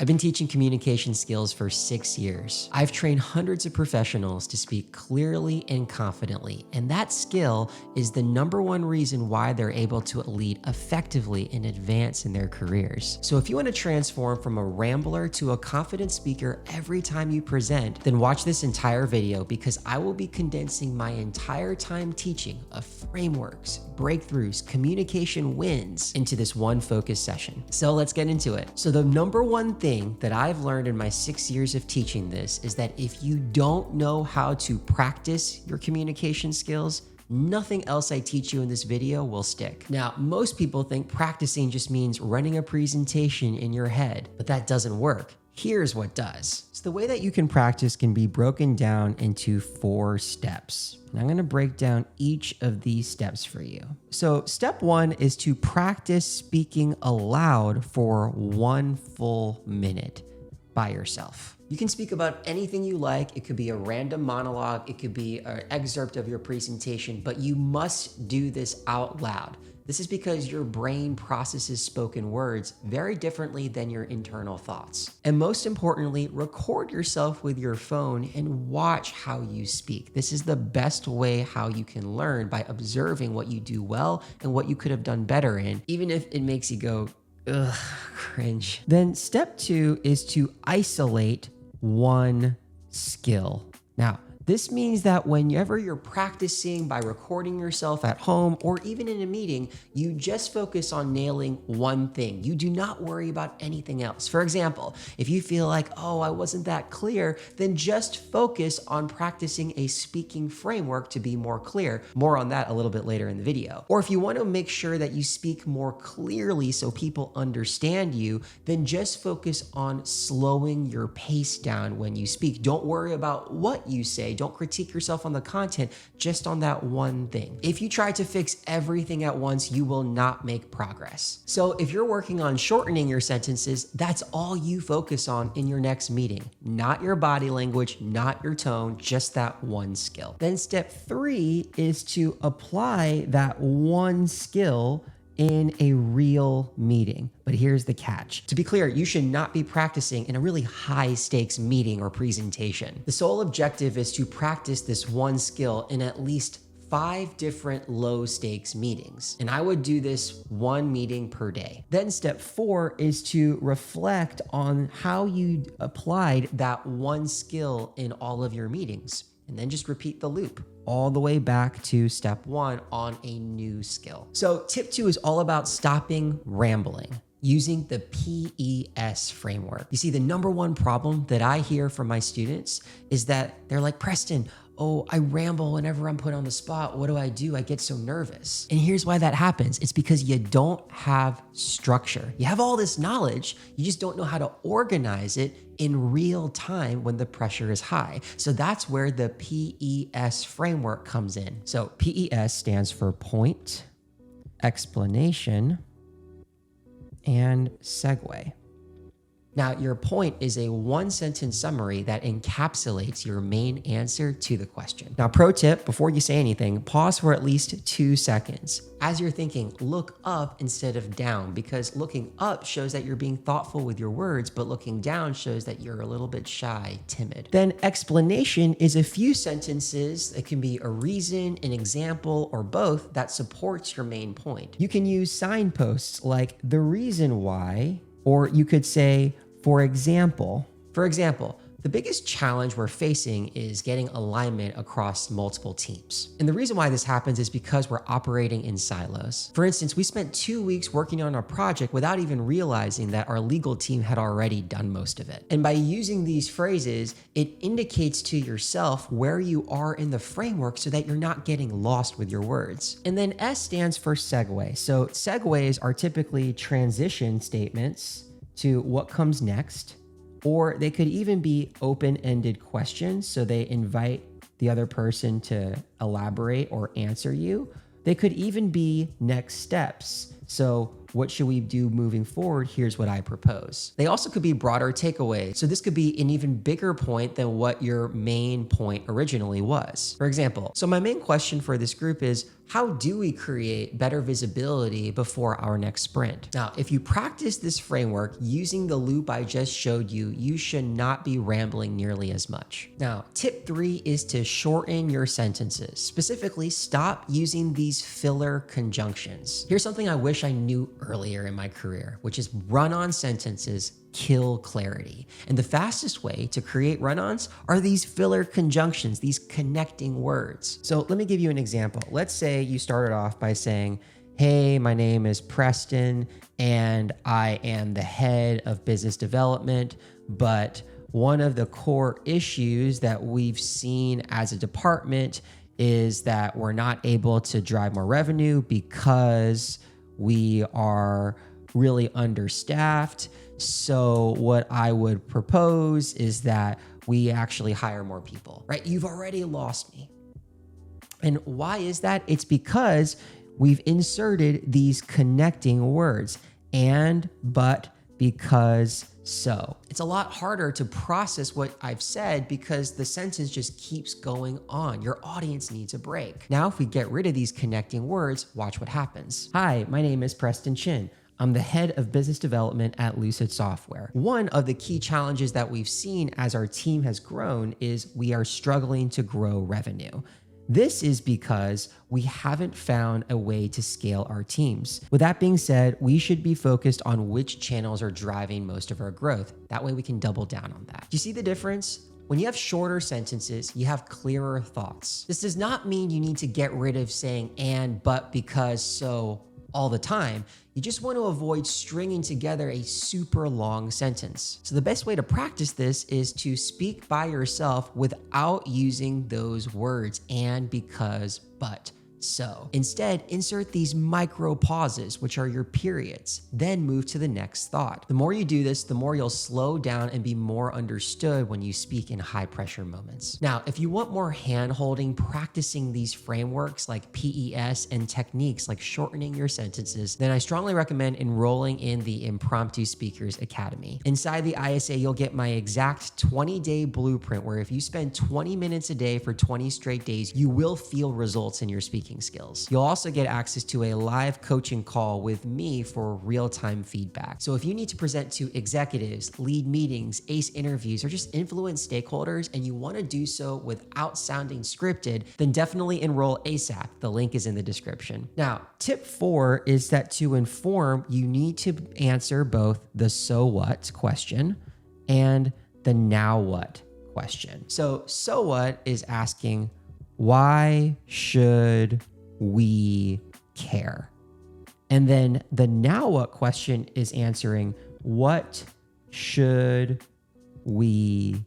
I've been teaching communication skills for 6 years. I've trained hundreds of professionals to speak clearly and confidently, and that skill is the #1 reason why they're able to lead effectively and advance in their careers. So if you want to transform from a rambler to a confident speaker every time you present, then watch this entire video because I will be condensing my entire time teaching of frameworks, breakthroughs, communication wins into this one focused session. So let's get into it. So the #1 thing that I've learned in my 6 years of teaching this is that if you don't know how to practice your communication skills, nothing else I teach you in this video will stick. Now, most people think practicing just means running a presentation in your head, but that doesn't work. Here's what does. So the way that you can practice can be broken down into 4 steps. And I'm gonna break down each of these steps for you. So step 1 is to practice speaking aloud for 1 full minute by yourself. You can speak about anything you like. It could be a random monologue. It could be an excerpt of your presentation, but you must do this out loud. This is because your brain processes spoken words very differently than your internal thoughts. And most importantly, record yourself with your phone and watch how you speak. This is the best way how you can learn, by observing what you do well and what you could have done better in, even if it makes you go, ugh, cringe. Then step 2 is to isolate one skill. Now, this means that whenever you're practicing by recording yourself at home or even in a meeting, you just focus on nailing one thing. You do not worry about anything else. For example, if you feel like, oh, I wasn't that clear, then just focus on practicing a speaking framework to be more clear. More on that a little bit later in the video. Or if you want to make sure that you speak more clearly so people understand you, then just focus on slowing your pace down when you speak. Don't worry about what you say. Don't critique yourself on the content, just on that one thing. If you try to fix everything at once, you will not make progress. So if you're working on shortening your sentences, that's all you focus on in your next meeting. Not your body language, not your tone, just that one skill. Then step 3 is to apply that one skill in a real meeting. But here's the catch. To be clear, you should not be practicing in a really high stakes meeting or presentation. The sole objective is to practice this one skill in at least 5 different low stakes meetings. And I would do this 1 meeting per day. Then step 4 is to reflect on how you applied that one skill in all of your meetings. And then just repeat the loop all the way back to step 1 on a new skill. So tip 2 is all about stopping rambling using the PES framework. You see, the #1 problem that I hear from my students is that they're like, Preston, oh, I ramble whenever I'm put on the spot. What do? I get so nervous. And here's why that happens. It's because you don't have structure. You have all this knowledge, you just don't know how to organize it in real time when the pressure is high. So that's where the PES framework comes in. So PES stands for point, explanation, and segue. Now, your point is a 1-sentence summary that encapsulates your main answer to the question. Now, pro tip, before you say anything, pause for at least 2 seconds. As you're thinking, look up instead of down, because looking up shows that you're being thoughtful with your words, but looking down shows that you're a little bit shy, timid. Then explanation is a few sentences. It can be a reason, an example, or both that supports your main point. You can use signposts like the reason why, or you could say, for example. For example, the biggest challenge we're facing is getting alignment across multiple teams. And the reason why this happens is because we're operating in silos. For instance, we spent 2 weeks working on our project without even realizing that our legal team had already done most of it. And by using these phrases, it indicates to yourself where you are in the framework so that you're not getting lost with your words. And then S stands for segue. So segues are typically transition statements to what comes next. Or they could even be open-ended questions, so they invite the other person to elaborate or answer you. They could even be next steps. So what should we do moving forward? Here's what I propose. They also could be broader takeaways. So this could be an even bigger point than what your main point originally was. For example, so my main question for this group is, how do we create better visibility before our next sprint? Now, if you practice this framework using the loop I just showed you, you should not be rambling nearly as much. Now, tip 3 is to shorten your sentences. Specifically, stop using these filler conjunctions. Here's something I wish I knew earlier in my career, which is run-on sentences kill clarity. And the fastest way to create run-ons are these filler conjunctions, these connecting words. So let me give you an example. Let's say you started off by saying, hey, my name is Preston and I am the head of business development, but one of the core issues that we've seen as a department is that we're not able to drive more revenue because we are really understaffed. So what I would propose is that we actually hire more people, right? You've already lost me. And why is that? It's because we've inserted these connecting words, and, but, because, so. It's a lot harder to process what I've said because the sentence just keeps going on. Your audience needs a break. Now, if we get rid of these connecting words, watch what happens. Hi, my name is Preston Chin. I'm the head of business development at Lucid Software. One of the key challenges that we've seen as our team has grown is we are struggling to grow revenue. This is because we haven't found a way to scale our teams. With that being said, we should be focused on which channels are driving most of our growth. That way we can double down on that. Do you see the difference? When you have shorter sentences, you have clearer thoughts. This does not mean you need to get rid of saying and, but, because, so all the time. You just want to avoid stringing together a super long sentence. So the best way to practice this is to speak by yourself without using those words and, because, but, so. Instead, insert these micro pauses, which are your periods, then move to the next thought. The more you do this, the more you'll slow down and be more understood when you speak in high pressure moments. Now, if you want more hand-holding, practicing these frameworks like PES and techniques like shortening your sentences, then I strongly recommend enrolling in the Impromptu Speakers Academy. Inside the ISA, you'll get my exact 20-day blueprint where if you spend 20 minutes a day for 20 straight days, you will feel results in your speaking skills. You'll also get access to a live coaching call with me for real-time feedback. So if you need to present to executives, lead meetings, ace interviews, or just influence stakeholders, and you want to do so without sounding scripted, then definitely enroll ASAP. The link is in the description. Now, tip 4 is that to inform, you need to answer both the so what question and the now what question. So what is asking, why should we care? And then the now what question is answering, what should we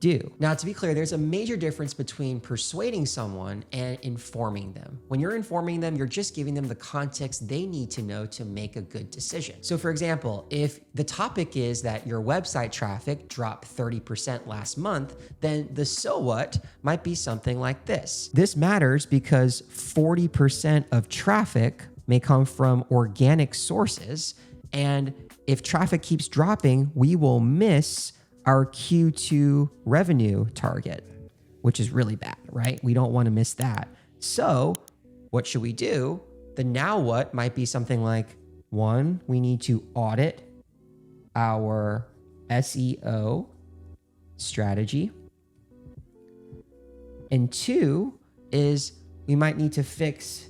do? Now, to be clear, there's a major difference between persuading someone and informing them. When you're informing them, you're just giving them the context they need to know to make a good decision. So for example, if the topic is that your website traffic dropped 30% last month, then the so what might be something like this. This matters because 40% of traffic may come from organic sources. And if traffic keeps dropping, we will miss our Q2 revenue target, which is really bad, right? We don't want to miss that. So what should we do? The now what might be something like, 1, we need to audit our SEO strategy. And 2 is we might need to fix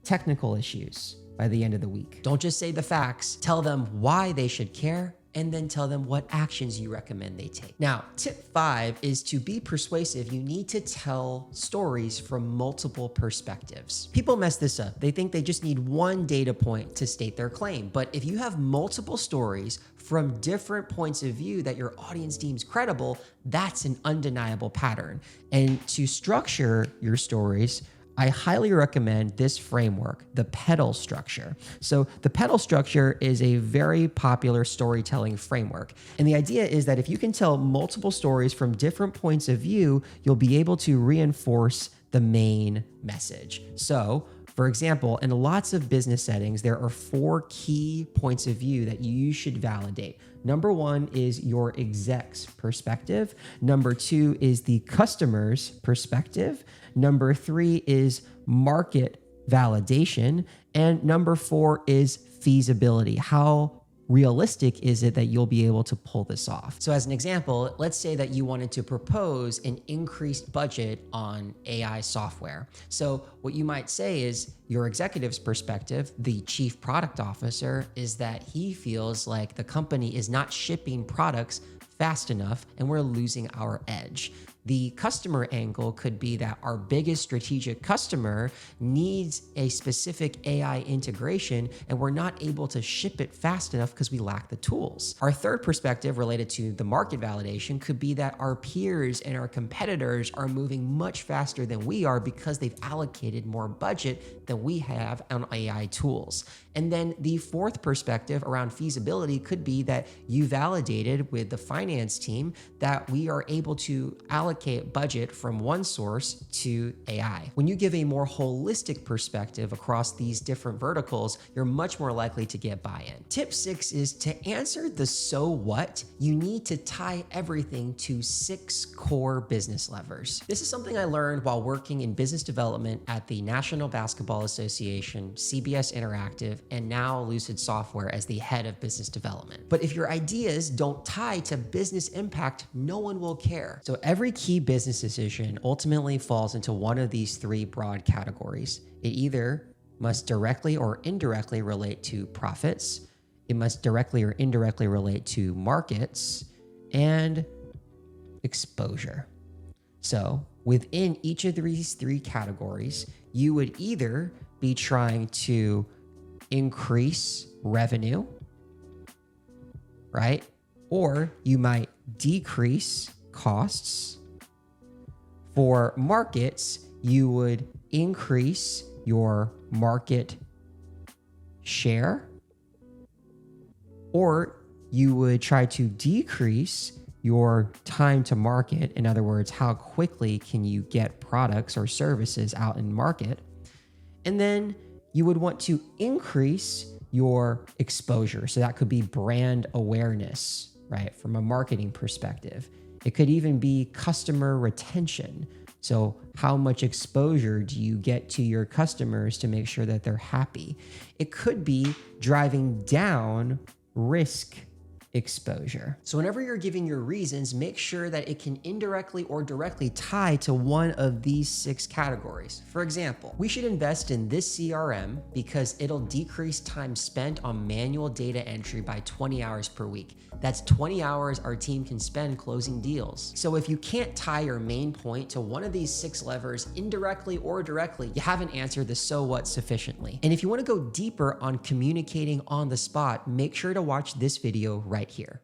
technical issues by the end of the week. Don't just say the facts, tell them why they should care, and then tell them what actions you recommend they take. Now, tip 5 is to be persuasive. You need to tell stories from multiple perspectives. People mess this up. They think they just need one data point to state their claim. But if you have multiple stories from different points of view that your audience deems credible, that's an undeniable pattern. And to structure your stories, I highly recommend this framework, the Petal structure. So the Petal structure is a very popular storytelling framework. And the idea is that if you can tell multiple stories from different points of view, you'll be able to reinforce the main message. So, for example, in lots of business settings, there are 4 key points of view that you should validate. Number 1 is your exec's perspective. Number 2 is the customer's perspective. Number 3 is market validation. And number 4 is feasibility. How realistic is it that you'll be able to pull this off? So as an example, let's say that you wanted to propose an increased budget on AI software. So what you might say is your executive's perspective, the chief product officer, is that he feels like the company is not shipping products fast enough and we're losing our edge. The customer angle could be that our biggest strategic customer needs a specific AI integration and we're not able to ship it fast enough because we lack the tools. Our third perspective related to the market validation could be that our peers and our competitors are moving much faster than we are because they've allocated more budget than we have on AI tools. And then the fourth perspective around feasibility could be that you validated with the finance team that we are able to allocate budget from one source to AI. When you give a more holistic perspective across these different verticals, you're much more likely to get buy-in. Tip 6 is to answer the so what, you need to tie everything to 6 core business levers. This is something I learned while working in business development at the National Basketball Association, CBS Interactive, and now Lucid Software as the head of business development. But if your ideas don't tie to business impact, no one will care. So every key business decision ultimately falls into one of these 3 broad categories. It either must directly or indirectly relate to profits, it must directly or indirectly relate to markets, and exposure. So within each of these 3 categories, you would either be trying to increase revenue, right? Or you might decrease costs. For markets, you would increase your market share, or you would try to decrease your time to market. In other words, how quickly can you get products or services out in market? And then you would want to increase your exposure. So that could be brand awareness, right? From a marketing perspective. It could even be customer retention. So how much exposure do you get to your customers to make sure that they're happy? It could be driving down risk exposure. So whenever you're giving your reasons, make sure that it can indirectly or directly tie to one of these 6 categories. For example, we should invest in this CRM because it'll decrease time spent on manual data entry by 20 hours per week. That's 20 hours our team can spend closing deals. So if you can't tie your main point to one of these 6 levers indirectly or directly, you haven't answered the so what sufficiently. And if you want to go deeper on communicating on the spot, make sure to watch this video right here.